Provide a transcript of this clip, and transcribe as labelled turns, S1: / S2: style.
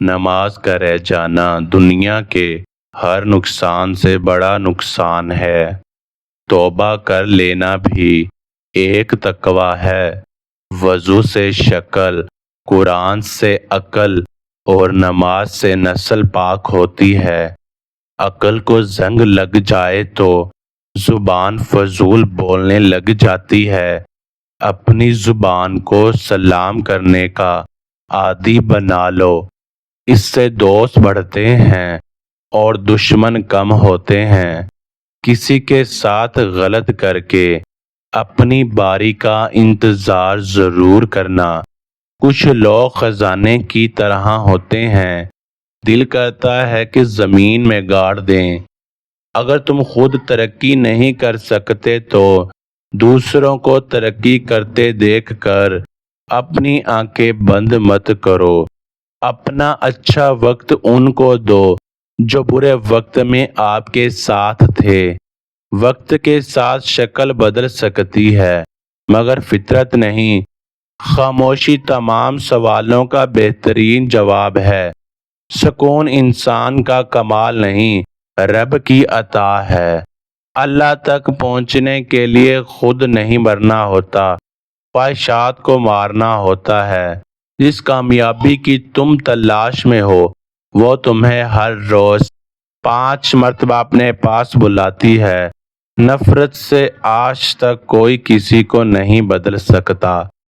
S1: نماز کا رہ جانا دنیا کے ہر نقصان سے بڑا نقصان ہے۔ توبہ کر لینا بھی ایک تقوی ہے۔ وضو سے شکل، قرآن سے عقل اور نماز سے نسل پاک ہوتی ہے۔ عقل کو زنگ لگ جائے تو زبان فضول بولنے لگ جاتی ہے۔ اپنی زبان کو سلام کرنے کا عادی بنا لو، اس سے دوست بڑھتے ہیں اور دشمن کم ہوتے ہیں۔ کسی کے ساتھ غلط کر کے اپنی باری کا انتظار ضرور کرنا۔ کچھ لوگ خزانے کی طرح ہوتے ہیں، دل کرتا ہے کہ زمین میں گاڑ دیں۔ اگر تم خود ترقی نہیں کر سکتے تو دوسروں کو ترقی کرتے دیکھ کر اپنی آنکھیں بند مت کرو۔ اپنا اچھا وقت ان کو دو جو برے وقت میں آپ کے ساتھ تھے۔ وقت کے ساتھ شکل بدل سکتی ہے مگر فطرت نہیں۔ خاموشی تمام سوالوں کا بہترین جواب ہے۔ سکون انسان کا کمال نہیں، رب کی عطا ہے۔ اللہ تک پہنچنے کے لیے خود نہیں مرنا ہوتا، خواہشات کو مارنا ہوتا ہے۔ جس کامیابی کی تم تلاش میں ہو وہ تمہیں ہر روز 5 مرتبہ اپنے پاس بلاتی ہے۔ نفرت سے آج تک کوئی کسی کو نہیں بدل سکتا۔